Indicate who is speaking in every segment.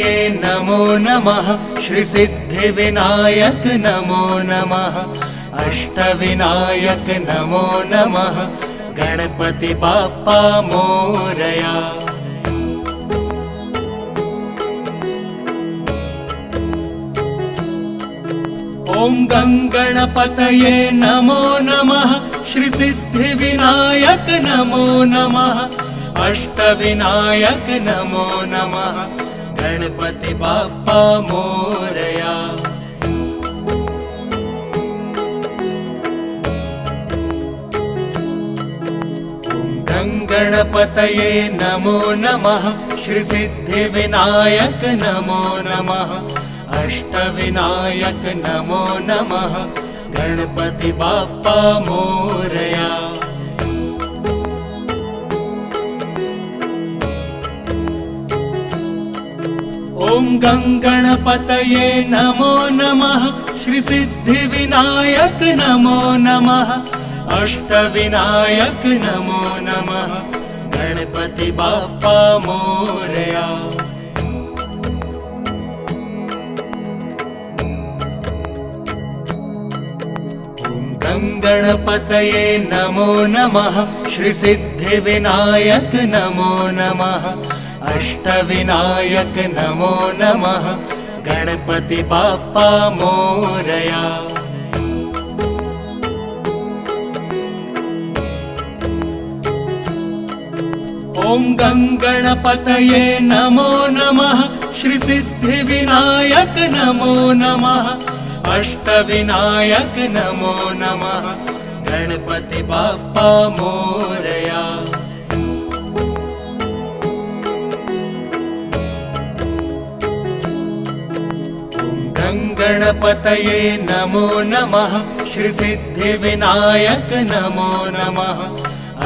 Speaker 1: गणपतये नमो नमः। श्री सिद्धिविनायक नमो नमः। अष्टविनायक नमो नमः। गणपति बाप्पा मोरया। ओम गंगणपतये नमो नमः। श्री सिद्धिविनायक नमो नमः। अष्टविनायक नमो नमः। गणपति बाप्पा मोरया। गणपतये नमो नमः। श्री सिद्धिविनायक नमो नमः। अष्टविनायक नमो नमः। गणपति बाप्पा मोरया। ओम गंगणपतये नमो नमः। श्री सिद्धिविनायक नमो नमः। अष्टविनायक नमो नमः। गणपति बाप्पा मोरया। गणपतये नमो नमः। श्री सिद्धिविनायक नमो नमः। अष्टविनायक नमो नमः। गणपति बाप्पा मोरया। ओम गणपतये नमो नमः। श्री सिद्धिविनायक नमो नमः। अष्टविनायक नमो नमः। गणपति बाप्पा मोरया। गणपतये नमो नमः। श्री सिद्धिविनायक नमो नमः।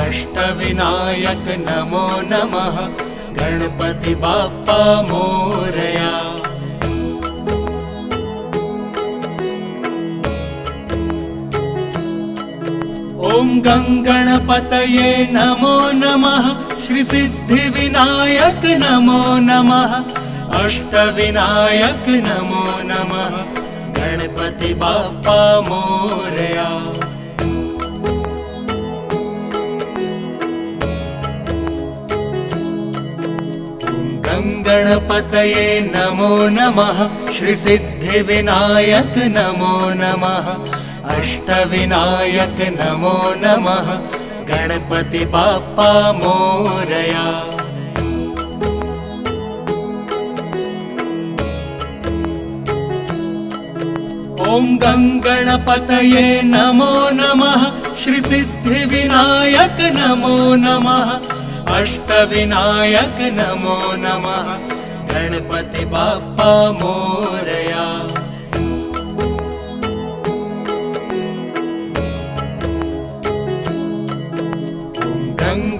Speaker 1: अष्टविनायक नमो नमः। गणपति बाप्पा मोरया। ओम गणपतये नमो नमः। श्री सिद्धिविनायक नमो नमः। अष्टविनायक नमो नमः। गणपति बाप्पा मोरया। गणपतये नमो नमः। श्री सिद्धिविनायक नमो नमः। अष्टविनायक नमो नमः। गणपति बाप्पा मोरया। ओम गणपतये नमो नमः। श्री सिद्धिविनायक नमो नमः। अष्टविनायक नमो नमः। गणपति बाप्पा मोरया।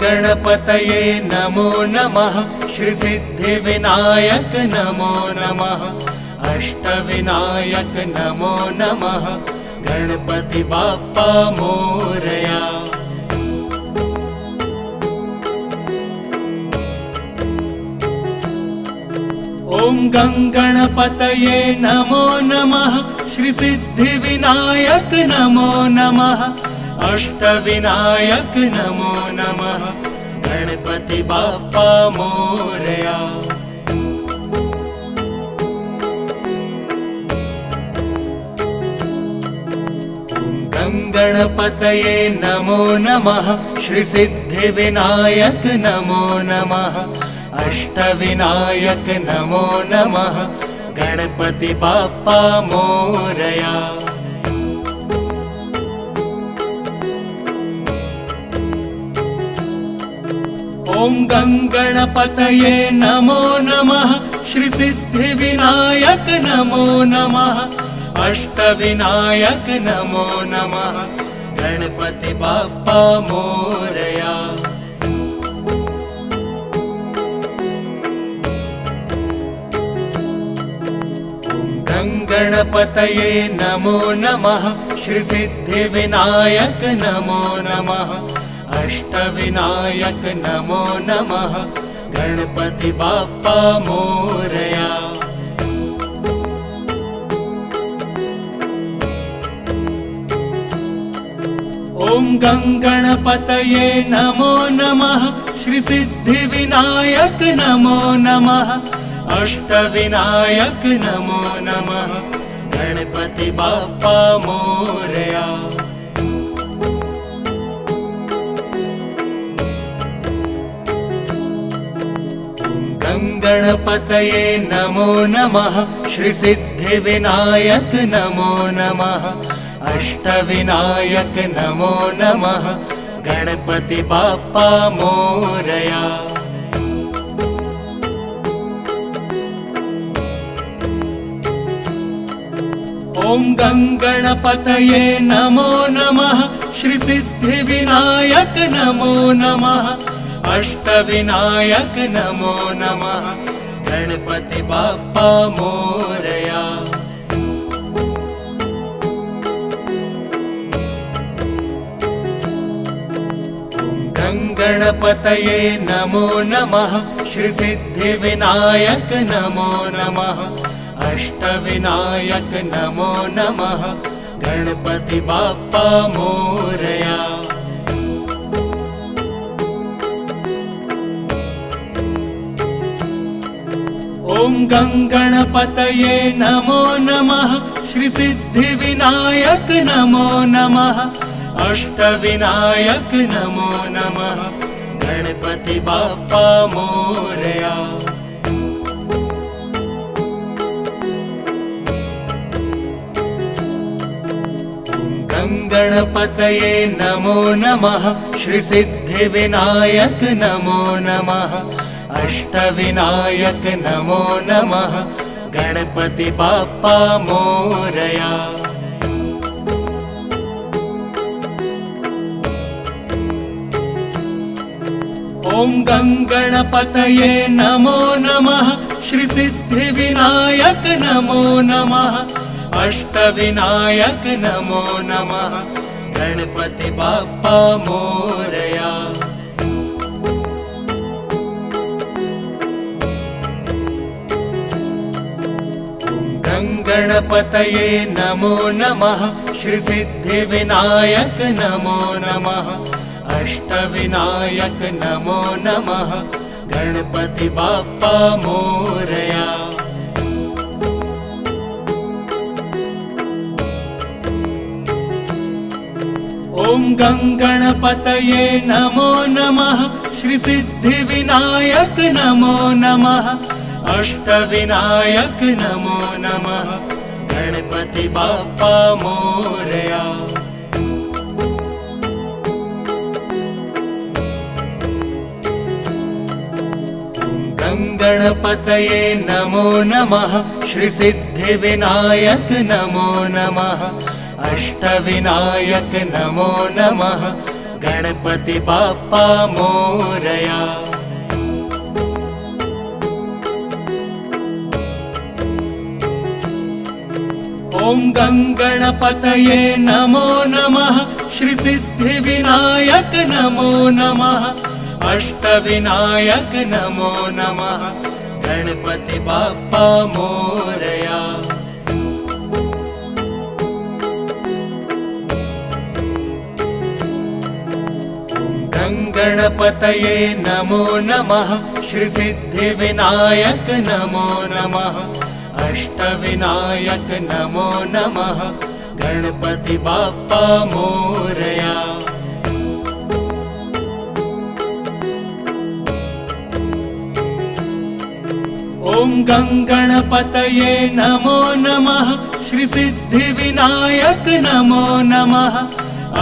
Speaker 1: गणपतये नमो नमः। श्री सिद्धिविनायक नमो नमः। अष्टविनायक नमो नमः। गणपति बाप्पा मोरया। ओम गणपतये नमो नमः। श्री सिद्धिविनायक नमो नमः। अष्टविनायक नमो नमः। गणपति बाप्पा मोरया। गणपतये नमो नमः। श्री सिद्धिविनायक नमो नमः। अष्टविनायक नमो नमः। गणपति बाप्पा मोरया। ओम गणपतये नमो नमः। श्री सिद्धिविनायक नमो नमः। अष्टविनायक नमो नमः। गणपति बाप्पा मोरया। गणपतये नमो नमः। श्री सिद्धिविनायक नमो नमः। अष्टविनायक नमो नमः। गणपति बाप्पा मोरया। गणपतये नमो नमः श्री सिद्धिविनायक नमो नमः अष्टविनायक नमो नमः गणपति बाप्पा मोरया। गणपतये नमो नमः श्री सिद्धिविनायक नमो नमः अष्टविनायक नमो नमः गणपति बाप्पा मोरया। ओम गणपतये नमो नमः श्री सिद्धिविनायक नमो नमः अष्टविनायक नमो नमः गणपति बाप्पा मोरया। गणपतये नमो नमः श्री सिद्धिविनायक नमो नमः अष्टविनायक नमो नमः गणपति बाप्पा मोरया। ओम गणपतये नमो नमः श्री सिद्धिविनायक नमो नमः अष्टविनायक नमो नमः गणपति बाप्पा मोरया। गणपतये नमो नमः श्री सिद्धिविनायक नमो नमः अष्टविनायक नमो नमः गणपति बाप्पा मोरया। ओम गणपतये नमो नमः श्री सिद्धिविनायक नमो नमः अष्टविनायक नमो नमः गणपति बाप्पा मोरया। गणपतये नमो नमः श्री सिद्धिविनायक नमो नमः अष्टविनायक नमो नमः गणपति बाप्पा मोरया। ओम गणपतये नमो नमः श्री सिद्धिविनायक नमो नमः अष्टविनायक नमो नमः गणपति बाप्पा मोरया। गणपतये नमो नमः श्री सिद्धिविनायक नमो नमः अष्टविनायक नमो नमः गणपति बाप्पा मोरया। ओम गणपतये नमो नमः श्री सिद्धिविनायक नमो नमः अष्टविनायक नमो नमः गणपति बाप्पा मोरया। गणपतये नमो नमः श्री सिद्धिविनायक नमो नमः अष्टविनायक नमो नमः गणपति बाप्पा मोरया। ओम गणपतये नमो नमः श्री सिद्धिविनायक नमो नमः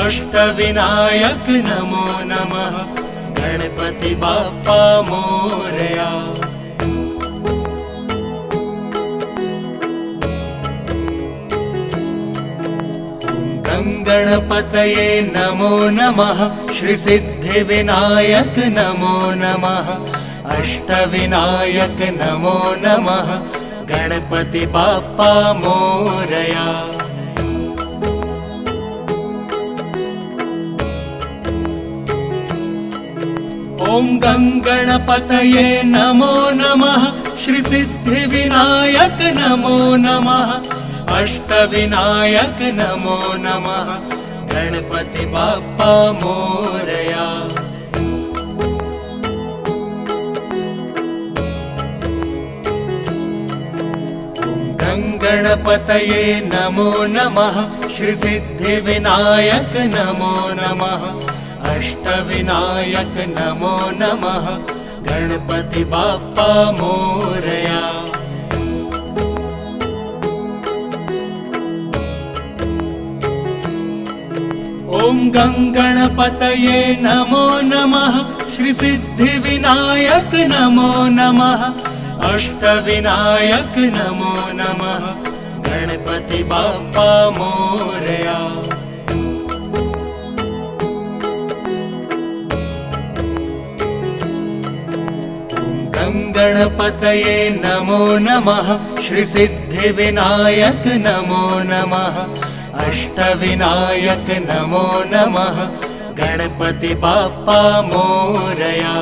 Speaker 1: अष्टविनायक नमो नमः गणपति बाप्पा मोरया। गणपतये नमो नमः श्री सिद्धिविनायक नमो नमः अष्टविनायक नमो नमः गणपति बाप्पा मोरया। ओम गणपतये नमो नमः श्री सिद्धिविनायक नमो नमः अष्टविनायक नमो नमः गणपति बाप्पा मोरया। गणपतये नमो नमः, श्री सिद्धिविनायक नमो नमः, अष्टविनायक नमो नमः, गणपति बाप्पा मोरया। ओम गणपतये नमो नमः, श्री सिद्धिविनायक नमो नमः, अष्टविनायक नमो नमः, गणपति बाप्पा मोरया। गणपतये नमो नमः, श्री सिद्धिविनायक नमो नमः, अष्टविनायक नमो नमः, गणपति बाप्पा मोरया।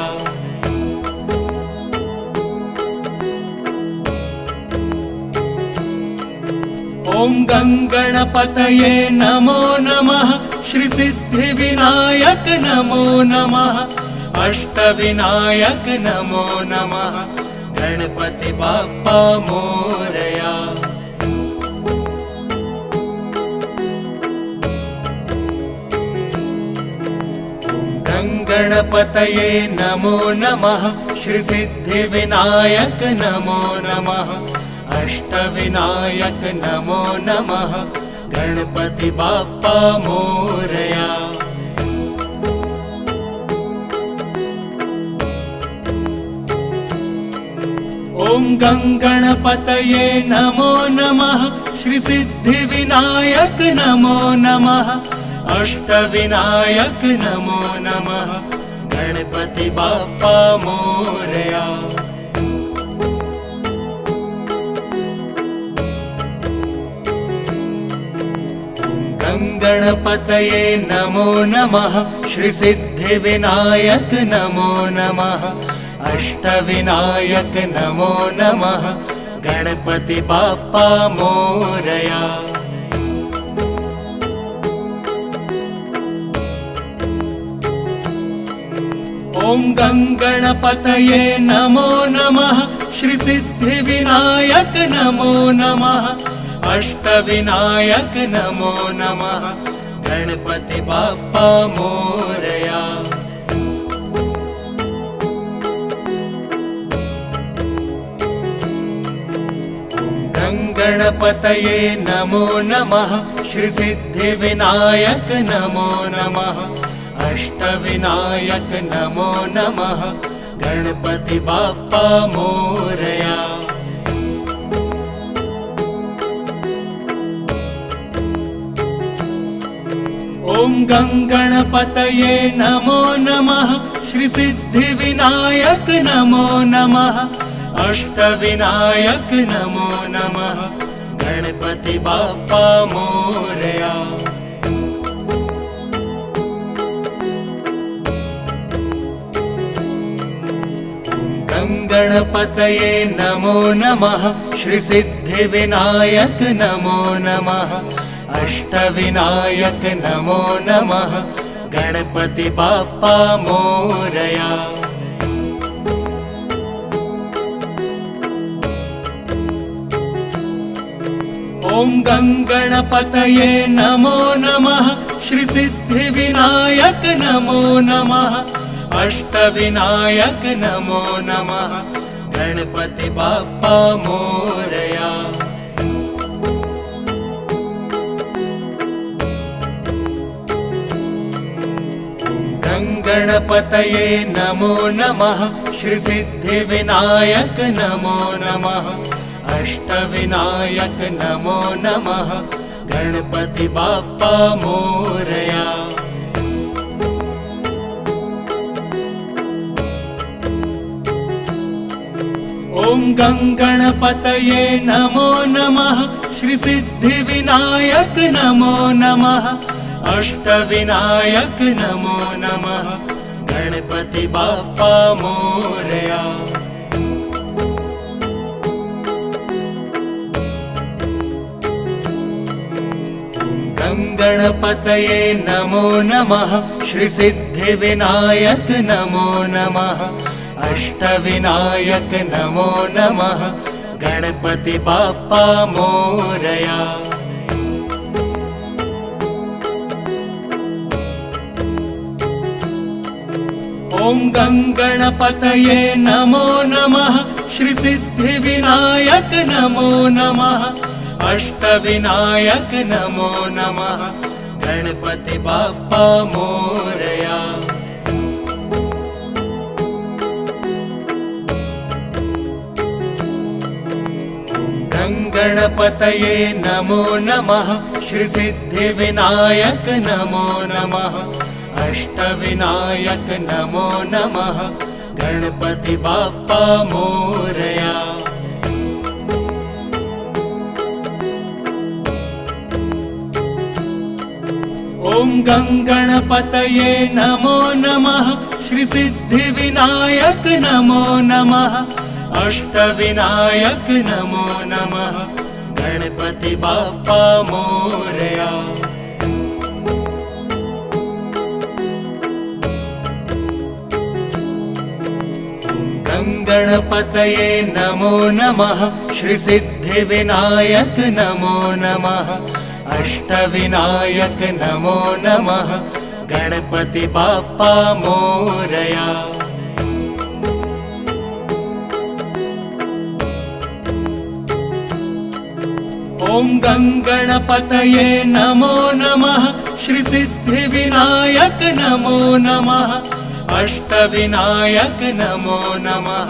Speaker 1: ओम गणपतये नमो नमः, श्री सिद्धिविनायक नमो नमः, अष्टविनायक नमो नमः, गणपति बाप्पा मोरया। गणपतये नमो नमः, श्री सिद्धिविनायक नमो नमः, अष्टविनायक नमो नमः, गणपति बाप्पा मोरया। ओम गणपतये नमो नमः, श्री सिद्धिविनायक नमो नमः, अष्टविनायक नमो नमः, गणपति बाप्पा मोरया। गणपतये नमो नमः, श्री सिद्धिविनायक नमो नमः, अष्टविनायक नमो नमः, गणपति बाप्पा मोरया। ओम गणपतये नमो नमः, श्री सिद्धिविनायक नमो नमः, अष्टविनायक नमो नमः, गणपति बाप्पा मोरया। गणपतये नमो नमः, श्री सिद्धिविनायक नमो नमः, अष्टविनायक नमो नमः, गणपति बाप्पा मोरया। ओम गणपतये नमो नमः, श्री सिद्धिविनायक नमो नमः, अष्टविनायक नमो नमः, गणपति बाप्पा मोरया। गणपतये नमो नमः, श्री सिद्धिविनायक नमो नमः, अष्टविनायक नमो नमः, गणपति बाप्पा मोरया। ओम गणपतये नमो नमः, श्री सिद्धिविनायक नमो नमः, अष्टविनायक नमो नमः, गणपति बाप्पा मोरया। गणपतये नमो नमः, श्री सिद्धिविनायक नमो नमः, अष्टविनायक नमो नमः, गणपति बाप्पा मोरया। ओम गणपतये नमो नमः, श्री सिद्धिविनायक नमो नमः, अष्टविनायक नमो नमः, गणपति बाप्पा मोरया। गणपतये नमो नमः श्री सिद्धिविनायक नमो नमः अष्टविनायक नमो नमः गणपति बाप्पा मोरया। ओम गंगणपतये नमो नमः श्री सिद्धिविनायक नमो नमः अष्टविनायक नमो नमः गणपति बाप्पा मोरया। गणपतये नमो नमः श्री सिद्धिविनायक नमो नमः अष्टविनायक नमो नमः गणपति बाप्पा मोरया। ओम गंगणपतये नमो नमः श्री सिद्धिविनायक नमो नमः अष्टविनायक नमो नमः गणपति बाप्पा मोरया। गणपतये नमो नमः श्री सिद्धिविनायक नमो नमः अष्टविनायक नमो नमः गणपति बाप्पा मोरया। ओम गंगणपतये नमो नमः श्री सिद्धिविनायक नमो नमः अष्टविनायक नमो नमः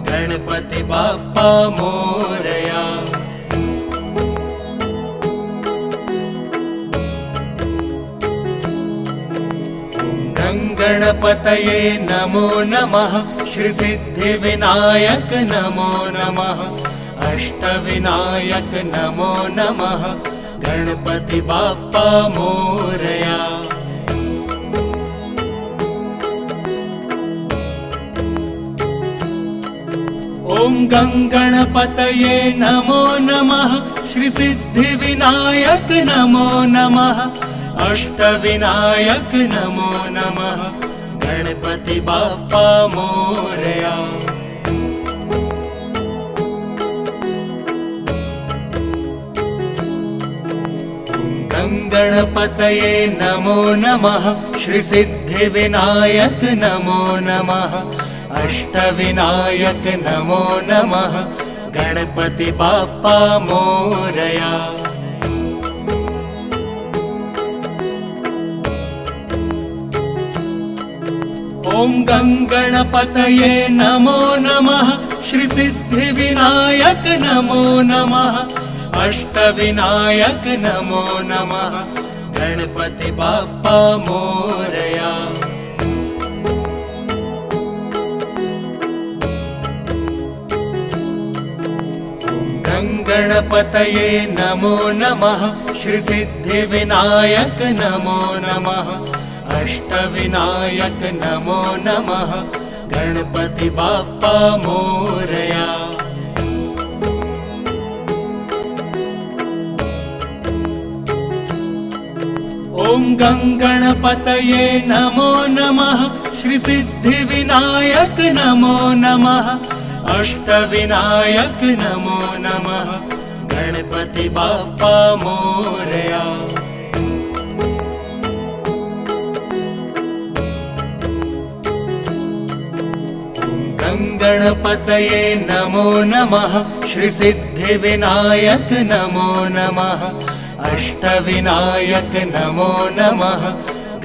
Speaker 1: गणपति बाप्पा मोरया। गणपतये नमो नमः श्री सिद्धिविनायक नमो नमः अष्टविनायक नमो नमः गणपति बाप्पा मोरया। ओम गंगणपतये नमो नमः श्री सिद्धिविनायक नमो नमः अष्टविनायक नमो नमः गणपति बाप्पा मोरया। गणपतये नमो नमः श्री सिद्धिविनायक नमो नमः अष्टविनायक नमो नमः गणपति बाप्पा मोरया। ओम गंगणपतये नमो नमः श्री सिद्धिविनायक नमो नमः अष्टविनायक नमो नमः गणपति बाप्पा मोरया। गणपतये नमो नमः श्री सिद्धिविनायक नमो नमः अष्टविनायक नमो नमः गणपति बाप्पा मोरया। ओम गंगणपतये नमो नमः श्री सिद्धिविनायक नमो नमः अष्टविनायक नमो नमः गणपति बाप्पा मोरया। गणपतये नमो नमः श्री सिद्धिविनायक नमो नमः अष्टविनायक नमो नमः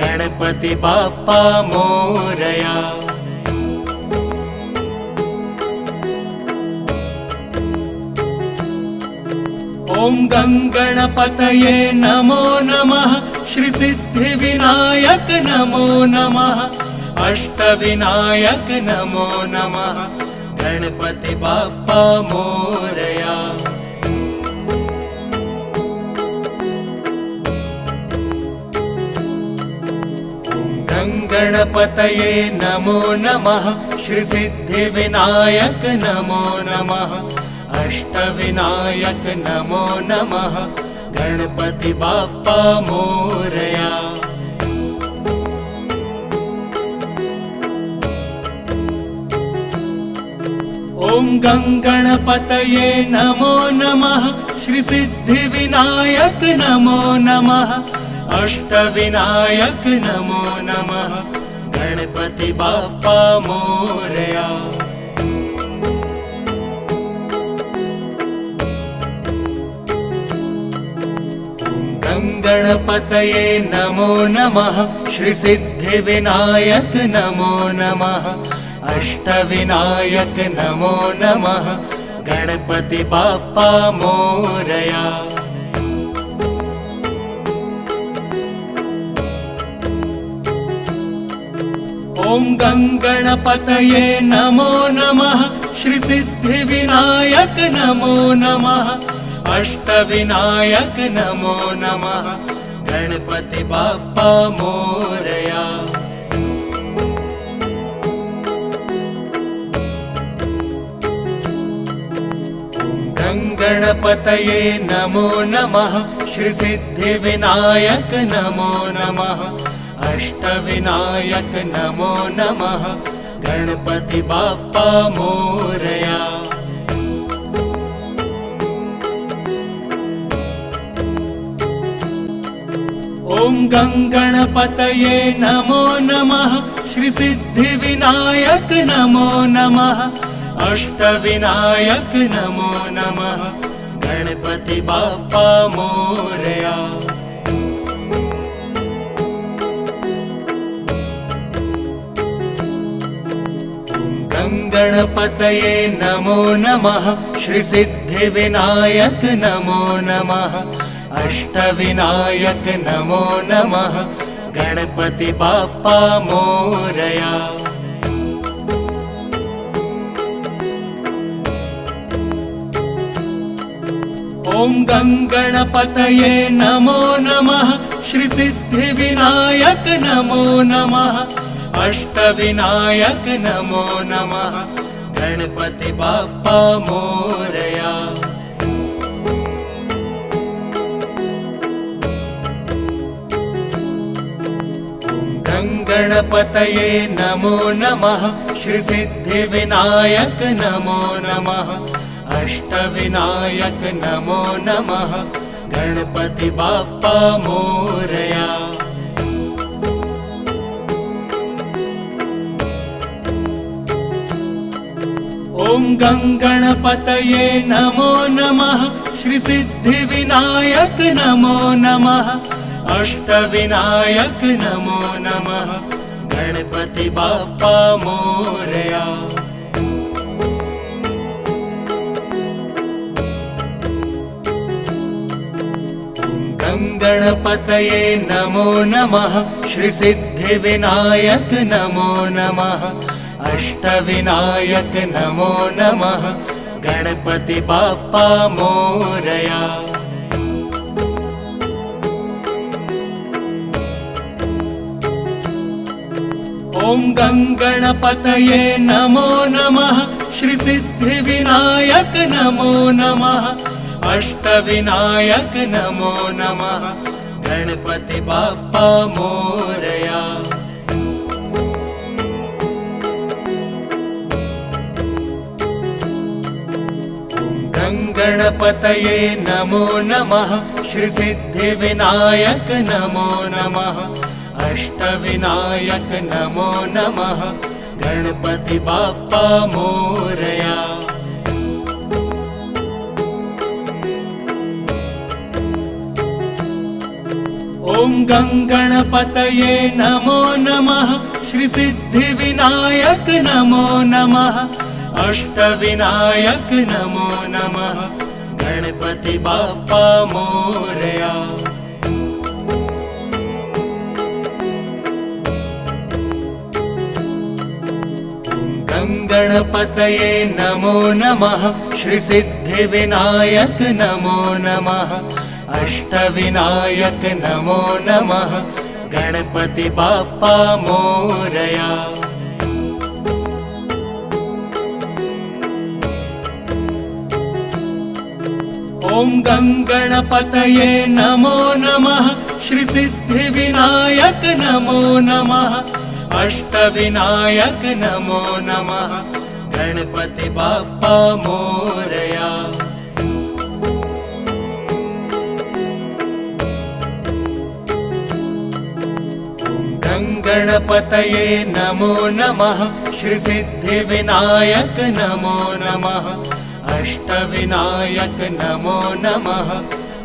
Speaker 1: गणपति बाप्पा मोरया। ओम गंगणपतये नमो नमः श्री सिद्धिविनायक नमो नमः अष्टविनायक नमो नमः गणपति बाप्पा मोरया। गणपतये नमो नमः श्री सिद्धिविनायक नमो नमः अष्टविनायक नमो नमः गणपति बाप्पा मोरया। ओम गंगणपतये नमो नमः। श्री सिद्धिविनायक नमो नमः। अष्टविनायक नमो नमः। गणपति बाप्पा मोरया। गणपतये नमो नमः। श्री सिद्धिविनायक नमो नमः। अष्टविनायक नमो नमः। गणपति बाप्पा मोरया। ओम गंगणपतये नमो नमः। श्री सिद्धिविनायक नमो नमः। अष्टविनायक नमो नमः। गणपति बाप्पा मोरया। गणपतये नमो नमः। श्री सिद्धिविनायक नमो नमः। अष्टविनायक नमो नमः। गणपति बाप्पा मोरया। ओम गंगणपतये नमो नमः। श्री सिद्धिविनायक नमो नमः। अष्टविनायक नमो नमः। गणपति बाप्पा मोरया। गणपतये नमो नमः। श्री सिद्धिविनायक नमो नमः। अष्टविनायक नमो नमः। गणपति बाप्पा मोरया। ओम गंगणपतये नमो नमः। श्री सिद्धिविनायक नमो नमः। अष्टविनायक नमो नमः। गणपति बाप्पा मोरया। गणपतये नमो नमः। श्री सिद्धिविनायक नमो नमः। अष्टविनायक नमो नमः। गणपति बाप्पा मोरया। ओम गंगणपतये नमो नमः। श्री सिद्धिविनायक नमो नमः। अष्टविनायक नमो नमः। गणपति बाप्पा मोरया। गणपतये नमो नमः। श्री सिद्धिविनायक नमो नमः। अष्टविनायक नमो नमः। गणपति बाप्पा मोरया। ओम गंगणपतये नमो नमः। श्री सिद्धिविनायक नमो नमः। अष्टविनायक नमो नमः। गणपति बाप्पा मोरया। गणपतये नमो नमः। श्री सिद्धिविनायक नमो नमः। अष्टविनायक नमो नमः। गणपति बाप्पा मोरया। ओम गंगणपतये नमो नमः। श्री सिद्धिविनायक नमो नमः। अष्टविनायक नमो नमः। गणपति बाप्पा मोरया। गणपतये नमो नमः। श्री सिद्धिविनायक नमो नमः। अष्टविनायक नमो नमः। गणपति बाप्पा मोरया। ॐ गङ्गणपतये नमो नमः श्री सिद्धिविनायक नमो नमः अष्टविनायक नमो नमः गणपति बाप्पा मोरया। गणपतये नमो नमः श्री सिद्धिविनायक नमो नमः अष्टविनायक नमो नमः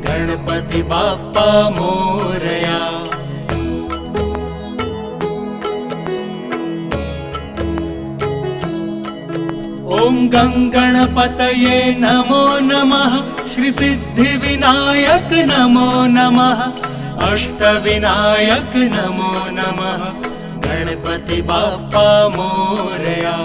Speaker 1: गणपति बाप्पा मोरया। ॐ गङ्गणपतये नमो नमः श्री सिद्धिविनायक नमो नमः अष्टविनायक नमो नमः गणपति बाप्पा मोरया।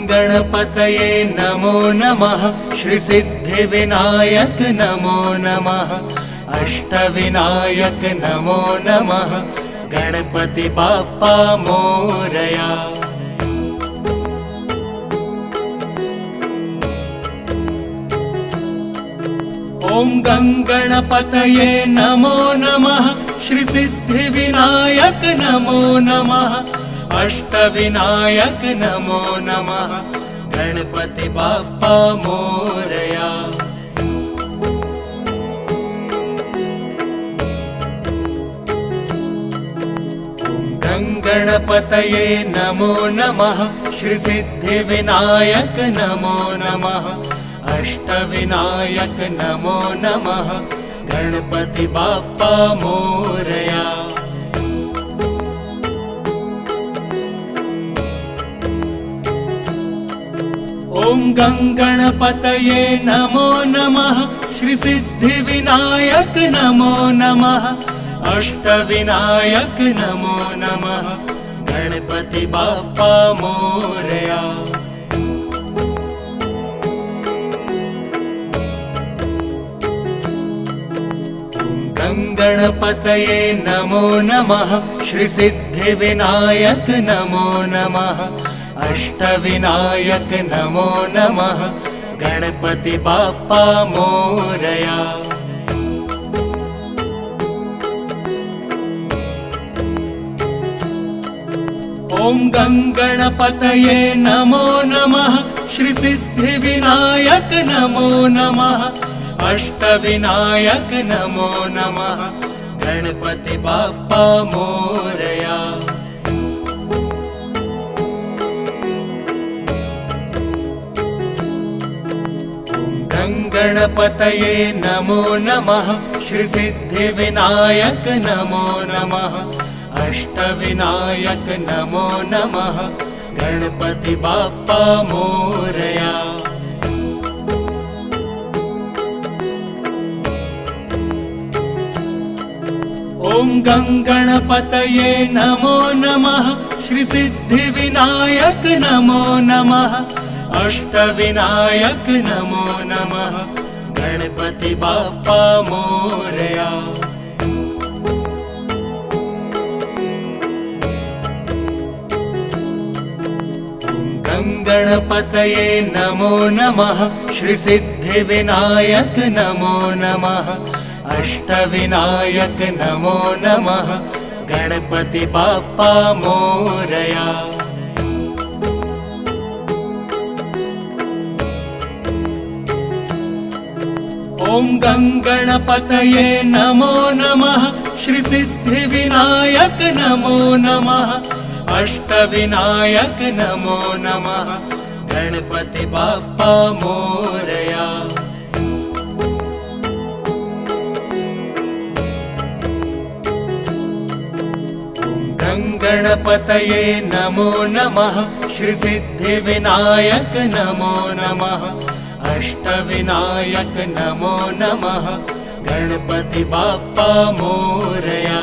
Speaker 1: गणपतये नमो नमः श्री सिद्धिविनायक नमो नमः अष्टविनायक नमो नमः गणपति बाप्पा मोरया। ॐ गङ्गणपतये नमो नमः श्री सिद्धिविनायक नमो नमः अष्टविनायक नमो नमः गणपति बाप्पा मोरया। गणपतये नमो नमः श्री सिद्धिविनायक नमो नमः अष्टविनायक नमो नमः गणपति बाप्पा मोरया। ॐ गङ्गणपतये नमो नमः श्री सिद्धिविनायक नमो नमः अष्टविनायक नमो नमः गणपति बाप्पा मोरया। गणपतये नमो नमः श्री सिद्धिविनायक नमो नमः अष्टविनायक नमो नमः गणपति बाप्पा मोरया। ॐ गङ्गणपतये नमो नमः श्री सिद्धिविनायक नमो नमः अष्टविनायक नमो नमः गणपति बाप्पा मोरया। गणपतये नमो नमः श्री सिद्धिविनायक नमो नमः अष्टविनायक नमो नमः गणपति बाप्पा मोरया। ॐ गङ्गणपतये नमो नमः श्री सिद्धिविनायक नमो नमः अष्टविनायक नमो नमः गणपति बाप्पा मोरया। गणपतये नमो नमः श्री सिद्धिविनायक नमो नमः अष्टविनायक नमो नमः गणपति बाप्पा मोरया। ॐ गङ्गणपतये नमो नमः श्री सिद्धिविनायक नमो नमः अष्टविनायक नमो नमः गणपति बाप्पा मोरया। गणपतये नमो नमः श्री सिद्धिविनायक नमो नमः अष्टविनायक नमो नमः गणपति बाप्पा मोरया।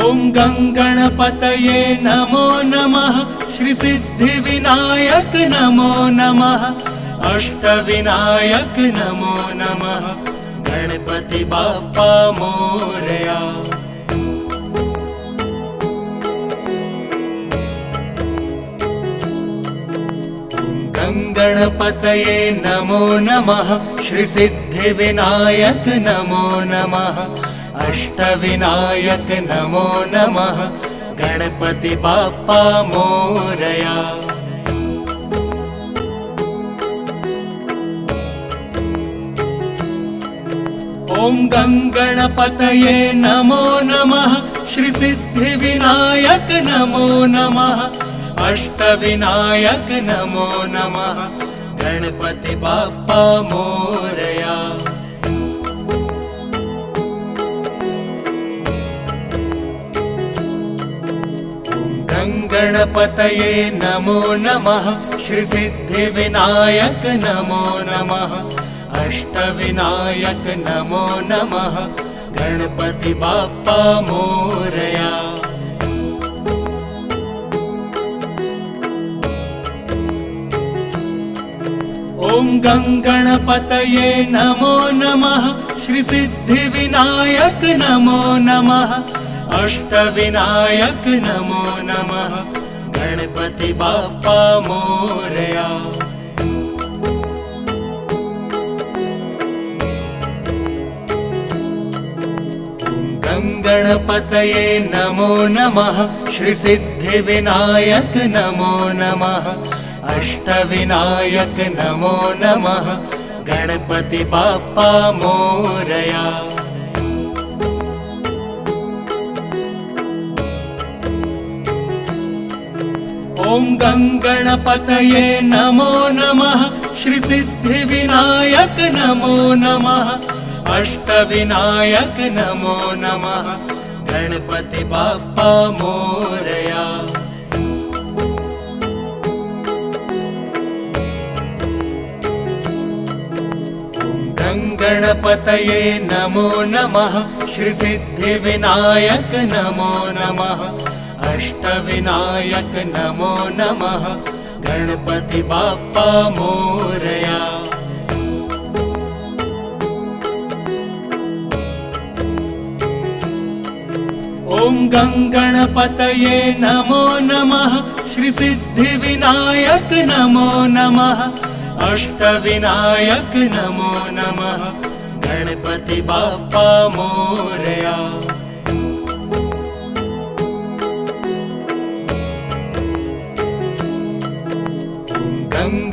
Speaker 1: ॐ गङ्गणपतये नमो नमः श्री सिद्धिविनायक नमो नमः अष्टविनायक नमो नमः गणपति गणपति बाप्पा मोरया। गणपतये नमो नमः, श्री सिद्धिविनायक नमो नमः, अष्टविनायक नमो नमः, गणपति बाप्पा मोरया। ओम गणपतये नमो नमः, श्री सिद्धिविनायक नमो नमः, अष्टविनायक नमो नमः, गणपति बाप्पा मोरया। गणपतये नमो नमः, श्री सिद्धिविनायक नमो नमः, अष्टविनायक नमो नमः, गणपति बाप्पा मोरया। ओम गणपतये नमो नमः, श्री सिद्धिविनायक नमो नमः, अष्टविनायक नमो नमः, गणपति बाप्पा मोरया। गणपतये नमो नमः, श्री सिद्धिविनायक नमो नमः, अष्टविनायक नमो नमः, गणपति बाप्पा मोरया। ओम गणपतये नमो नमः, श्री सिद्धिविनायक नमो नमः, अष्टविनायक नमो नमः, गणपति बाप्पा मोरया। गणपतये नमो नमः, श्री सिद्धिविनायक नमो नमः, अष्टविनायक नमो नमः, गणपति बाप्पा मोरया। ओम गणपतये नमो नमः, श्री सिद्धिविनायक नमो नमः, अष्टविनायक नमो नमः, गणपति बाप्पा मोरया।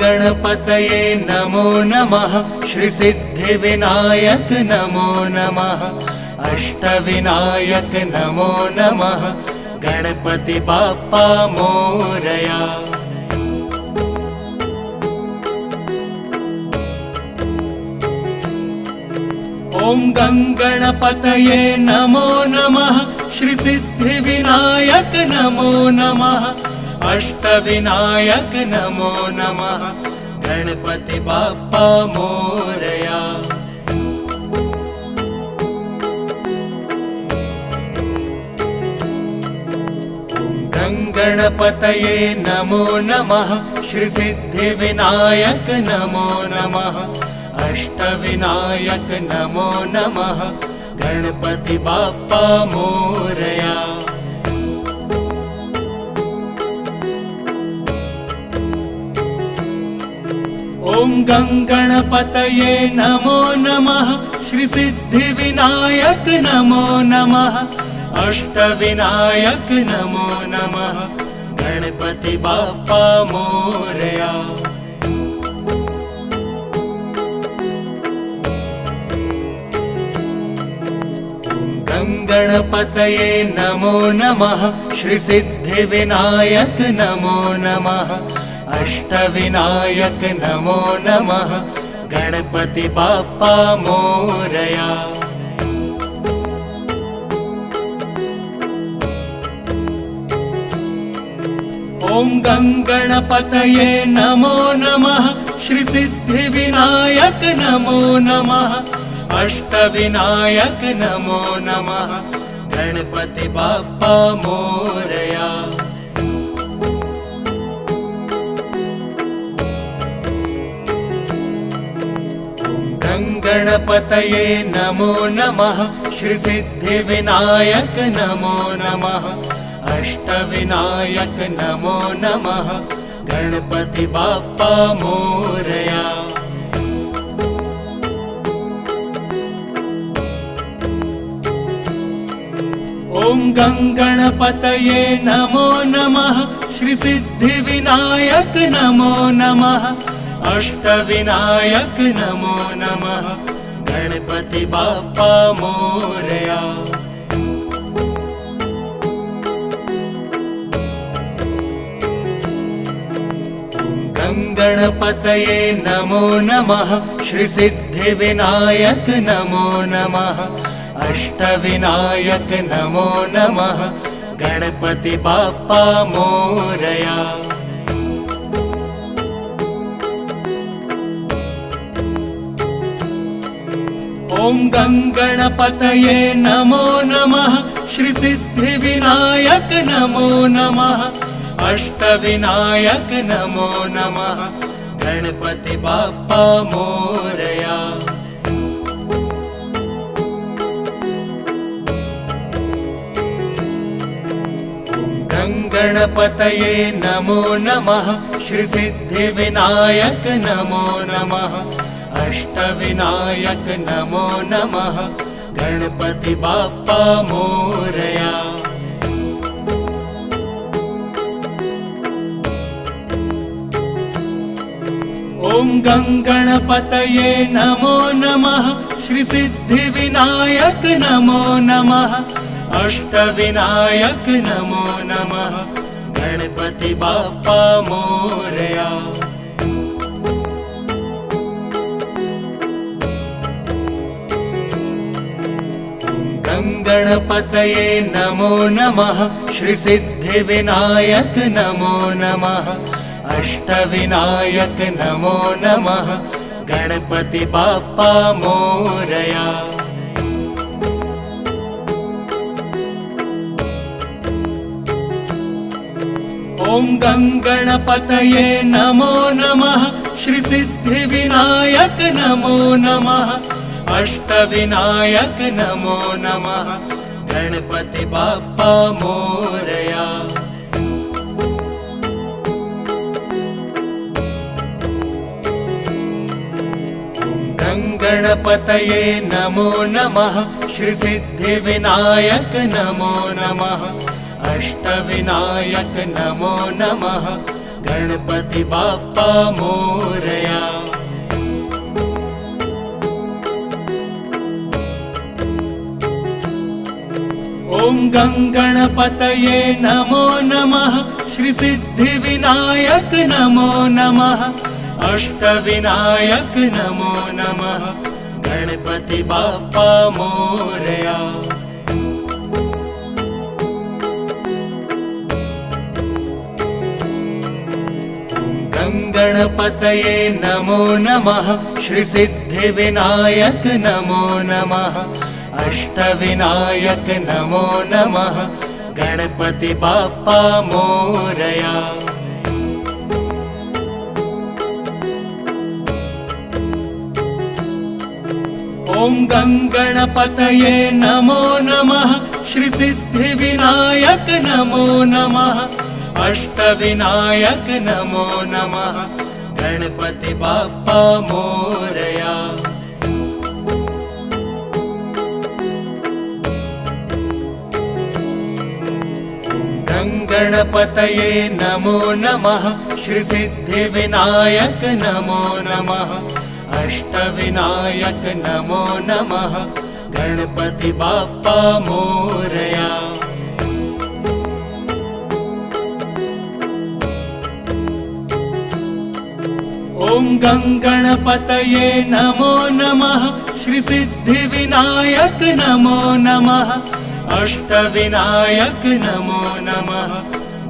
Speaker 1: गणपतये नमो नमः, श्री सिद्धिविनायक नमो नमः, अष्टविनायक नमो नमः, गणपति बाप्पा मोरया। ओम गणपतये नमो नमः, श्री सिद्धिविनायक नमो नमः, अष्टविनायक नमो नमः, गणपति बाप्पा मोरया। गणपतये नमो नमः, श्री सिद्धिविनायक नमो नमः, अष्टविनायक नमो नमः, गणपति बाप्पा मोरया। ओम गणपतये नमो नमः, श्री सिद्धिविनायक नमो नमः, अष्टविनायक नमो नमः, गणपति बाप्पा मोरया। गणपतये नमो नमः, श्री सिद्धिविनायक नमो नमः, अष्टविनायक नमो नमः, गणपति बाप्पा मोरया। ओम गणपतये नमो नमः, श्री सिद्धिविनायक नमो नमः, अष्टविनायक नमो नमः, गणपति बाप्पा मोरया। गंगणपतये नमो नमः श्री सिद्धिविनायक नमो नमः अष्टविनायक नमो नमः गणपति बाप्पा मोरया। ओम गंगणपतये नमो नमः श्री सिद्धिविनायक नमो नमः अष्टविनायक नमो नमः गणपति बाप्पा मोरया। गंगणपतये नमो नमः श्री सिद्धिविनायक नमो नमः अष्टविनायक नमो नमः गणपति बाप्पा मोरया। ओम गंगणपतये नमो नमः श्री सिद्धिविनायक नमो नमः अष्टविनायक नमो नमः गणपति बाप्पा मोरया। गंगणपतये नमो नमः श्री सिद्धिविनायक नमो नमः अष्टविनायक नमो नमः गणपति बाप्पा मोरया। ओम गंगणपतये नमो नमः श्री सिद्धिविनायक नमो नमः अष्टविनायक नमो नमः गणपति बाप्पा मोरया। गंगणपतये नमो नमः श्री सिद्धिविनायक नमो नमः अष्टविनायक नमो नमः गणपति बाप्पा मोरया। ओम गंगणपतये नमो नमः श्री सिद्धिविनायक नमो नमः अष्टविनायक नमो नमः गणपति बाप्पा मोरया। गंगणपतये नमो नमः श्री सिद्धिविनायक नमो नमः अष्टविनायक नमो नमः गणपति बाप्पा मोरया। ओम गंगणपतये नमो नमः श्री सिद्धिविनायक नमो नमः अष्टविनायक नमो नमः गणपति बाप्पा मोरया। गंगणपतये नमो नमः श्री सिद्धिविनायक नमो नमः अष्टविनायक नमो नमः गणपति बाप्पा मोरया। ओम गंगणपतये नमो नमः श्री सिद्धिविनायक नमो नमः अष्टविनायक नमो नमः गणपति बाप्पा मोरया। गंगणपतये नमो नमः श्री सिद्धिविनायक नमो नमः अष्टविनायक नमो नमः गणपति बाप्पा मोरया। ओम गंगणपतये नमो नमः श्री सिद्धिविनायक नमो नमः अष्टविनायक नमो नमः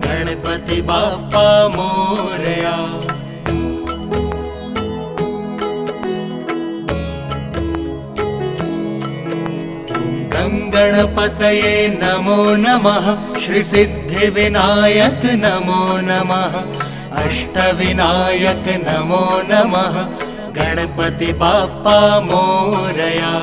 Speaker 1: गणपति बाप्पा मोरया। गंगणपतये नमो नमः श्री सिद्धिविनायक नमो नमः अष्टविनायक नमो नमः गणपति बाप्पा मोरया।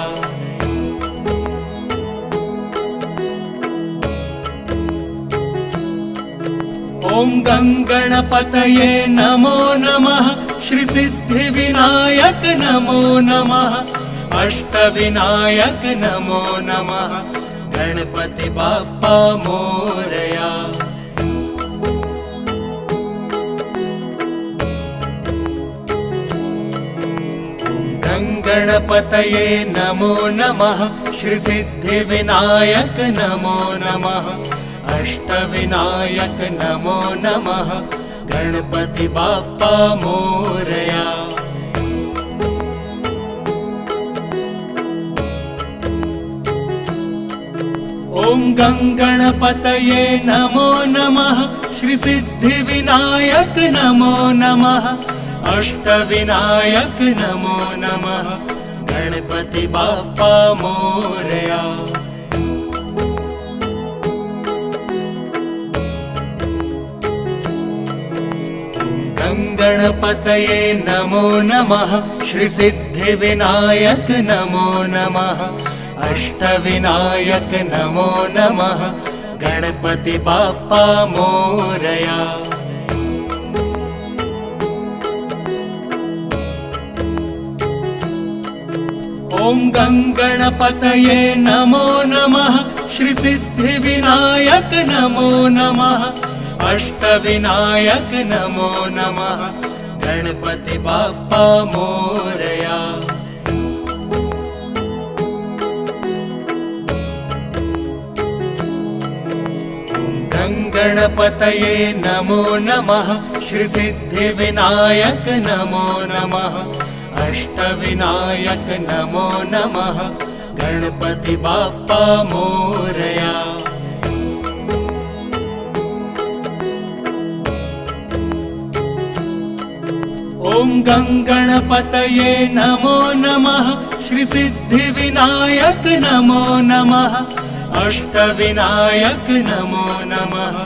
Speaker 1: ओम गंगणपतये नमो नमः, श्री सिद्धिविनायक नमो नमः, अष्टविनायक नमो नमः, गणपति बाप्पा मोरया। गणपतये नमो नमः, श्री सिद्धिविनायक नमो नमः, अष्टविनायक नमो नमः, गणपति बाप्पा मोरया। ओम गंगणपतये नमो नमः, श्री सिद्धिविनायक नमो नमः, अष्टविनायक नमो नमः, गणपति बाप्पा मोरया। गणपतये नमो नमः, श्री सिद्धिविनायक नमो नमः, अष्टविनायक नमो नमः, गणपति बाप्पा मोरया। ओम गंगणपतये नमो नमः, श्री सिद्धिविनायक नमो नमः, अष्टविनायक नमो नमः, गणपति बाप्पा मोरया। गणपतये नमो नमः, श्री सिद्धिविनायक नमो नमः, अष्टविनायक नमो नमः, गणपति बाप्पा मोरया। ओम गंगणपतये नमो नमः, श्री सिद्धिविनायक नमो नमः, अष्टविनायक नमो नमः,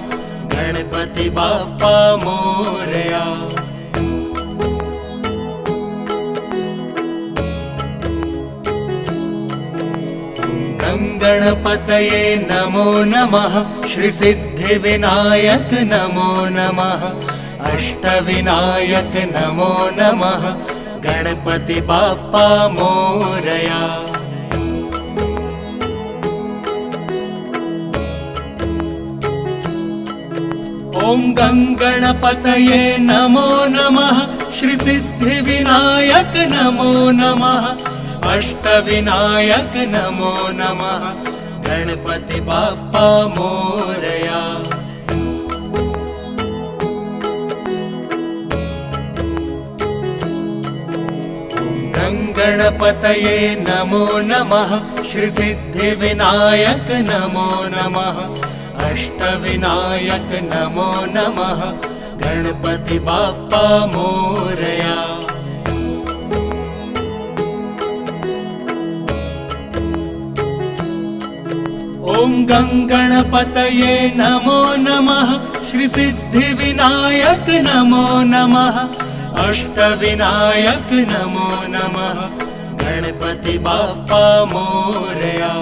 Speaker 1: गणपति बाप्पा मोरया। गणपतये नमो नमः, श्री सिद्धिविनायक नमो नमः, अष्टविनायक नमो नमः, गणपति बाप्पा मोरया। ओम गंगणपतये नमो नमः, श्री सिद्धिविनायक नमो नमः, अष्टविनायक नमो नमः, गणपति बाप्पा मोरया। गणपतये नमो नमः, श्री सिद्धिविनायक नमो नमः, अष्टविनायक नमो नमः, गणपति बाप्पा मोरया। ओम गंगणपतये नमो नमः, श्री सिद्धिविनायक नमो नमः, अष्टविनायक नमो नमः, गणपति बाप्पा मोरया।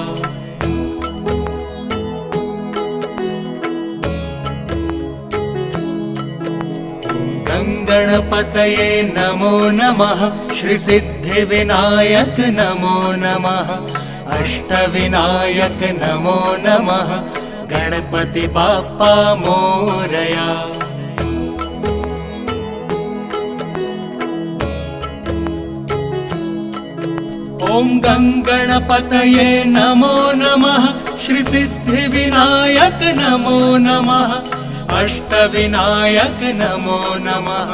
Speaker 1: गणपतये नमो नमः, श्री सिद्धिविनायक नमो नमः, अष्टविनायक नमो नमः, गणपति बाप्पा मोरया। ओम गंगणपतये नमो नमः, श्री सिद्धिविनायक नमो नमः, अष्टविनायक नमो नमः,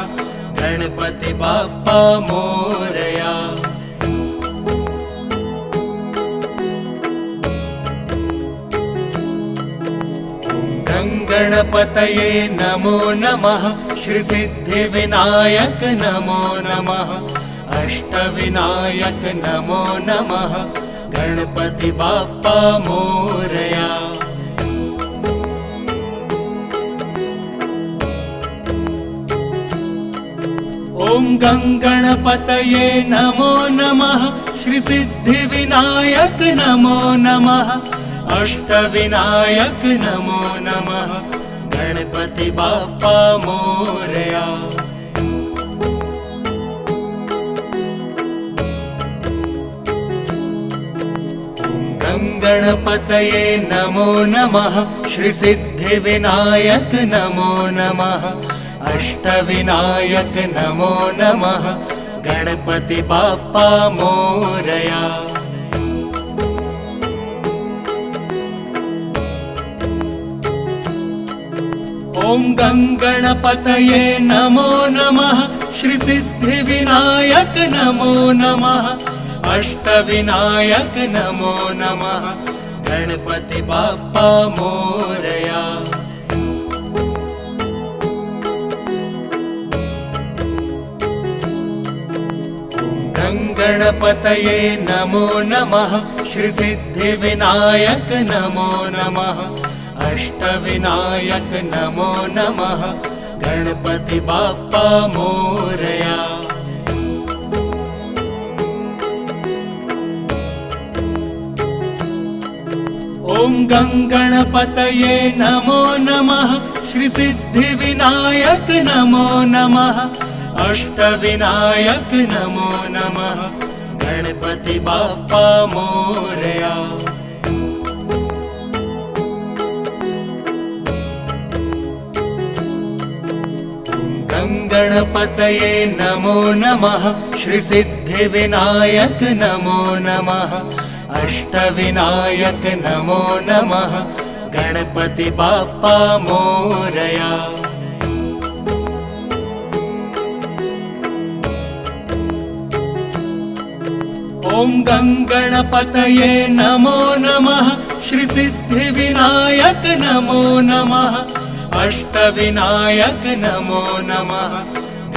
Speaker 1: गणपति बाप्पा मोरया। गणपतये नमो नमः, श्री सिद्धिविनायक नमो नमः, अष्टविनायक नमो नमः, गणपति बाप्पा मोरया। ॐ गङ्गणपतये नमो नमः श्री सिद्धिविनायक नमो नमः अष्टविनायक नमो नमः गणपति बाप्पा मोरया। गणपतये नमो नमः श्री सिद्धिविनायक नमो नमः अष्टविनायक नमो नमः गणपति बाप्पा मोरया। ॐ गणपतये नमो नमः श्री सिद्धिविनायक नमो नमः अष्टविनायक नमो नमः गणपति बाप्पा मोरया। गणपतये नमो नमः श्री सिद्धिविनायक नमो नमः अष्टविनायक नमो नमः गणपति बाप्पा मोरया। ॐ गणपतये नमो नमः श्री सिद्धिविनायक नमो नमः अष्टविनायक नमो नमः गणपति बाप्पा मोरया। गणपतये नमो नमः श्री सिद्धिविनायक नमो नमः अष्टविनायक नमो नमः गणपति बाप्पा मोरया। ॐ गणपतये नमो नमः श्री सिद्धिविनायक नमो नमः अष्टविनायक नमो नमः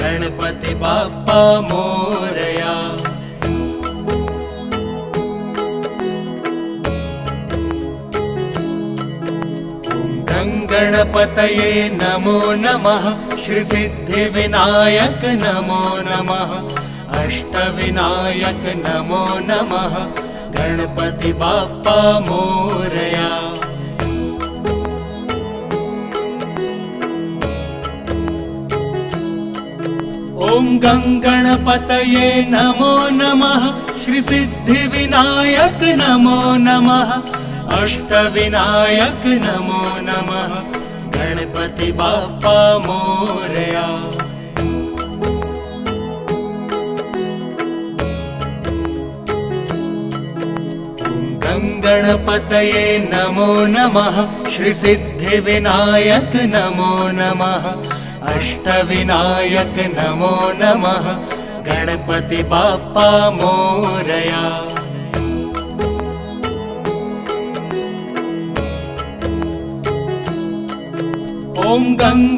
Speaker 1: गणपति बाप्पा मोरया। गणपतये नमो नमः श्री सिद्धिविनायक नमो नमः अष्टविनायक नमो नमः गणपति बाप्पा मोरया। ॐ गणपतये नमो नमः श्री सिद्धिविनायक नमो नमः अष्टविनायक नमो नमः गणपति बाप्पा मोरया। गणपतये नमो नमः श्री सिद्धिविनायक नमो नमः अष्टविनायक नमो नमः गणपति बाप्पा मोरया। ॐ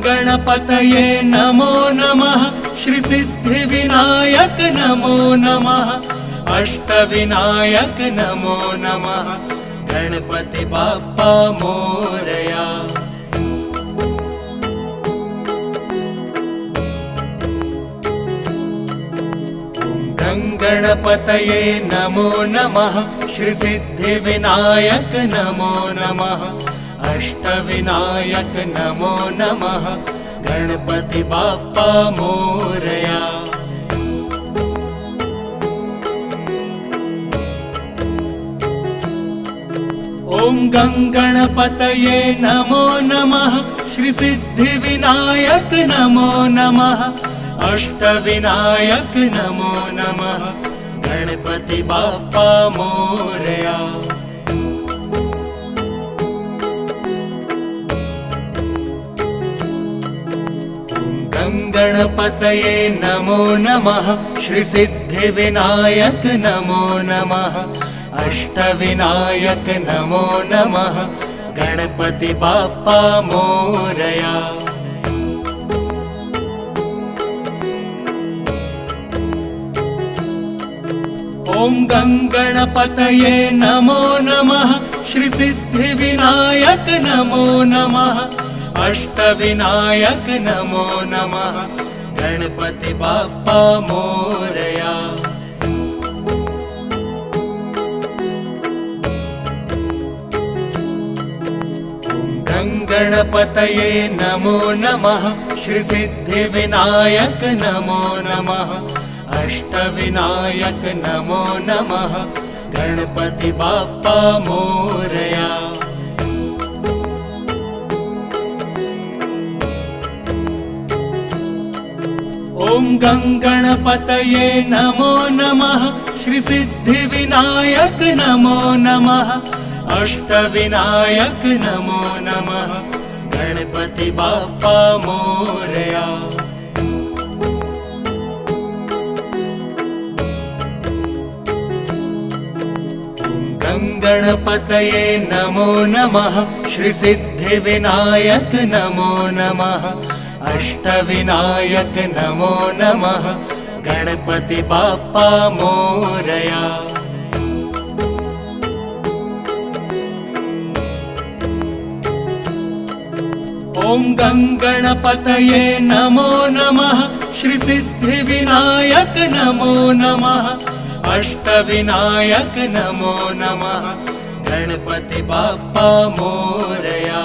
Speaker 1: गणपतये नमो नमः श्री सिद्धिविनायक नमो नमः अष्टविनायक नमो नमः गणपति बाप्पा मोरया। गणपतये नमो नमः श्री सिद्धिविनायक नमो नमः अष्टविनायक नमो नमः गणपति बाप्पा मोरया। ॐ गणपतये नमो नमः श्री सिद्धिविनायक नमो नमः अष्टविनायक नमो नमः गणपति बाप्पा मोरया। गणपतये नमो नमः श्री सिद्धिविनायक नमो नमः अष्टविनायक नमो नमः गणपति बाप्पा मोरया। ॐ गणपतये नमो नमः श्री सिद्धिविनायक नमो नमः अष्टविनायक नमो नमः गणपति बाप्पा मोरया। गणपतये नमो नमः, श्री सिद्धिविनायक नमो नमः, अष्टविनायक नमो नमः, गणपति बाप्पा मोरया। ओम गणपतये नमो नमः, श्री सिद्धिविनायक नमो नमः, अष्टविनायक नमो नमः, गणपति बाप्पा मोरया। गणपतये नमो नमः, श्री सिद्धिविनायक नमो नमः, अष्टविनायक नमो नमः, गणपति बाप्पा मोरया। ओम गणपतये नमो नमः, श्री सिद्धिविनायक नमो नमः, अष्टविनायक नमो नमः, गणपति बाप्पा मोरया।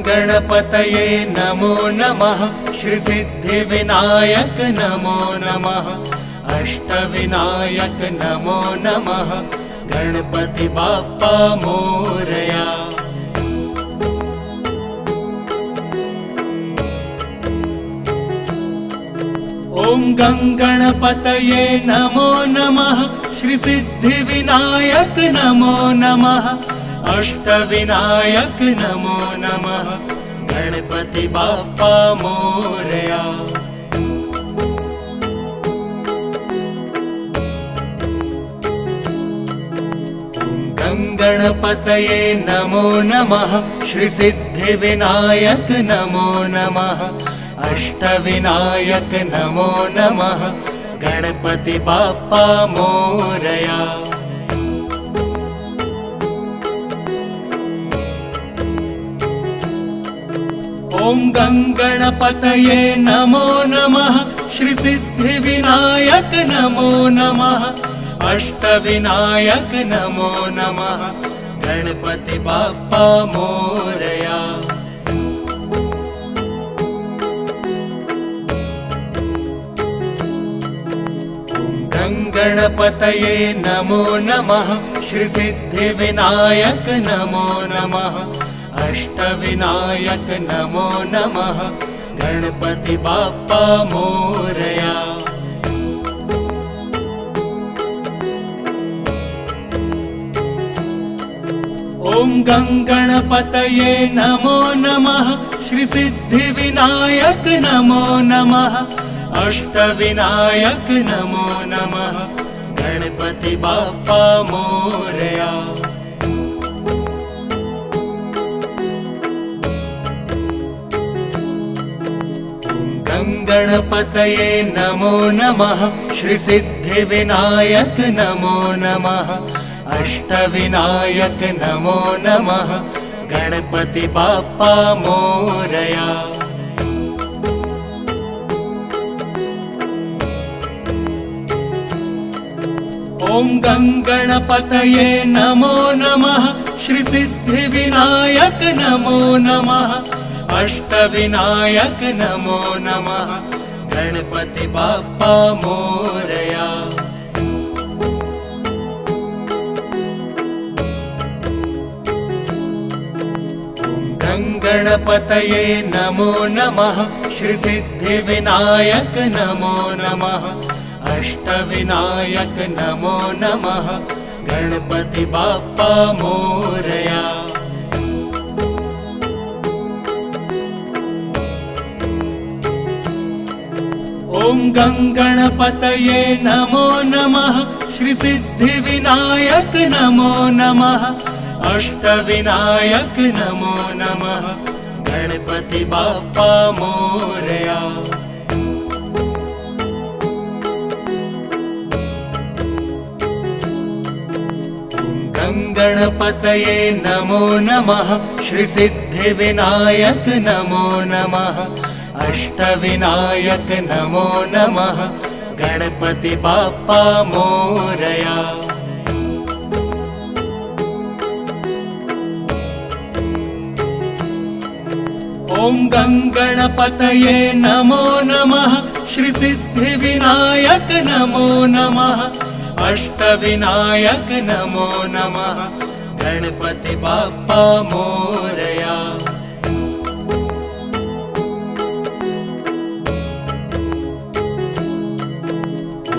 Speaker 1: गणपतये नमो नमः, श्री सिद्धिविनायक नमो नमः, अष्टविनायक नमो नमः, गणपति बाप्पा मोरया। ओम गणपतये नमो नमः, श्री सिद्धिविनायक नमो नमः, अष्टविनायक नमो नमः, गणपति बाप्पा मोरया। गणपतये नमो नमः, श्री सिद्धिविनायक नमो नमः, अष्टविनायक नमो नमः, गणपति बाप्पा मोरया। ओम गणपतये नमो नमः, श्री सिद्धिविनायक नमो नमः, अष्टविनायक नमो नमः, गणपति बाप्पा मोरया। गणपतये नमो नमः, श्री सिद्धिविनायक नमो नमः, अष्टविनायक नमो नमः, गणपति बाप्पा मोरया। ओम गणपतये नमो नमः, श्री सिद्धिविनायक नमो नमः, अष्टविनायक नमो नमः, गणपति बाप्पा मोरया। गणपतये नमो नमः, श्री सिद्धिविनायक नमो नमः, अष्टविनायक नमो नमः, गणपति बाप्पा मोरया। ओम गणपतये नमो नमः, श्री सिद्धिविनायक नमो नमः, अष्टविनायक नमो नमः, गणपति बाप्पा मोरया। गणपतये नमो नमः, श्री सिद्धिविनायक नमो नमः, अष्टविनायक नमो नमः, गणपति बाप्पा मोरया। ओम गणपतये नमो नमः, श्री सिद्धिविनायक नमो नमः, अष्टविनायक नमो नमः, गणपति बाप्पा मोरया। गणपतये नमो नमः श्री सिद्धिविनायक नमो नमः अष्टविनायक नमो नमः गणपति बाप्पा मोरया। ओम गंगणपतये नमो नमः श्री सिद्धिविनायक नमो नमः अष्टविनायक नमो नमः गणपति बाप्पा मोरया।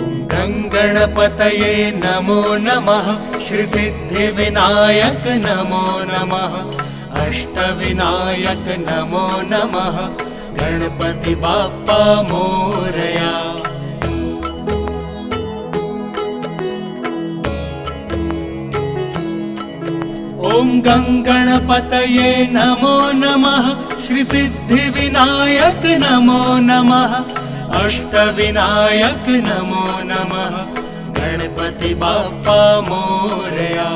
Speaker 1: ओम गंगणपतये नमो नमः श्री सिद्धिविनायक नमो नमः अष्टविनायक नमो नमः गणपति बाप्पा मोरया। ओम गंगणपतये नमो नमः श्री सिद्धिविनायक नमो नमः अष्टविनायक नमो नमः गणपति बाप्पा मोरया।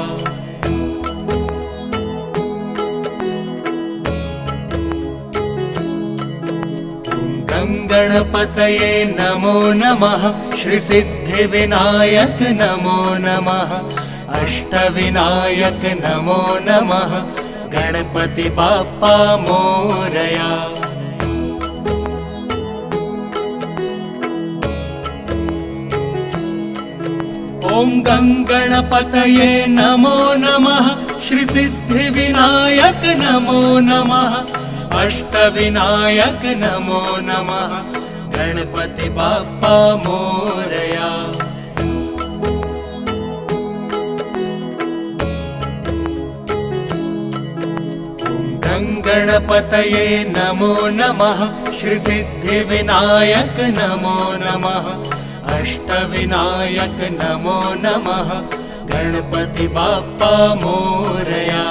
Speaker 1: गणपतये नमो नमः श्री सिद्धिविनायक नमो नमः अष्टविनायक नमो नमः गणपति बाप्पा मोरया। ओम गंगणपतये नमो नमः श्री सिद्धिविनायक नमो नमः अष्टविनायक नमो नमः गणपति बाप्पा मोरया। गणपतये नमो नमः श्री सिद्धिविनायक नमो नमः अष्टविनायक नमो नमः गणपति बाप्पा मोरया।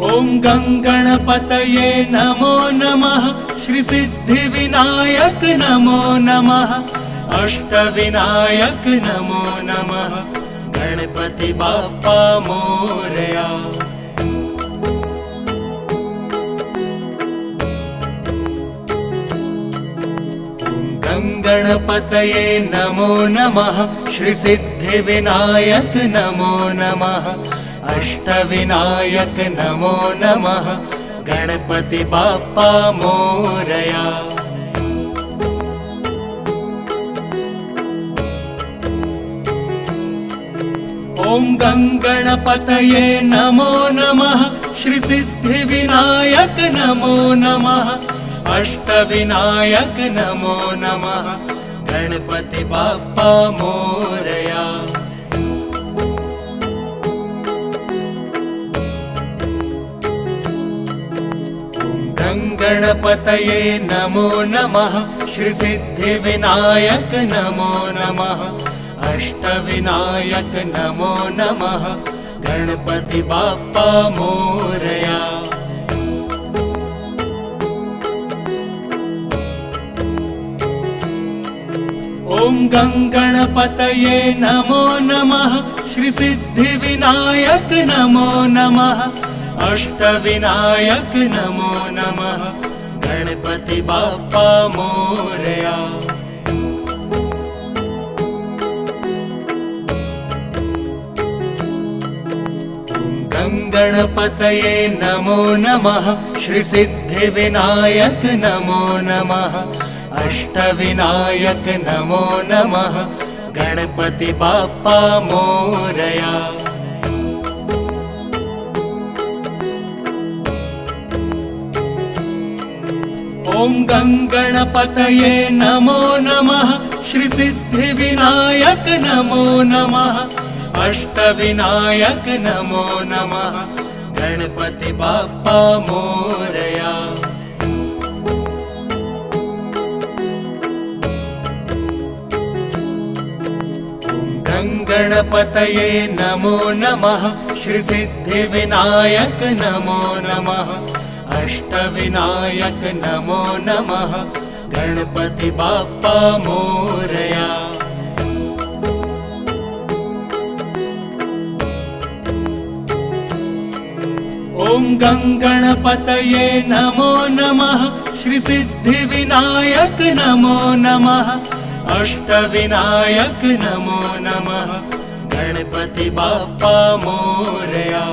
Speaker 1: ओम गंगणपतये नमो नमः श्री सिद्धिविनायक नमो नमः अष्टविनायक नमो नमः गणपति बाप्पा मोरया। गणपतये नमो नमः श्री सिद्धिविनायक नमो नमः अष्टविनायक नमो नमः गणपति बाप्पा मोरया। ओम गंगणपतये नमो नमः श्री सिद्धिविनायक नमो नमः अष्टविनायक नमो नमः गणपति बाप्पा मोरया। गणपतये नमो नमः श्री सिद्धिविनायक नमो नमः अष्टविनायक नमो नमः गणपति बाप्पा मोरया। ओम गंगणपतये नमो नमः श्री सिद्धिविनायक नमो नमः अष्टविनायक नमो नमः गणपति बाप्पा मोरया। गणपतये नमो नमः श्री सिद्धिविनायक नमो नमः अष्टविनायक नमो नमः गणपति बाप्पा मोरया। ओम गंगणपतये नमो नमः श्री सिद्धिविनायक नमो नमः अष्टविनायक नमो नमः गणपति बाप्पा मोरया। गणपतये नमो नमः श्री सिद्धिविनायक नमो नमः अष्टविनायक नमो नमः गणपति बाप्पा मोरया। ॐ गङ्गणपतये नमो नमः, श्री सिद्धिविनायक नमो नमः, अष्टविनायक नमो नमः, गणपति बाप्पा मोरया।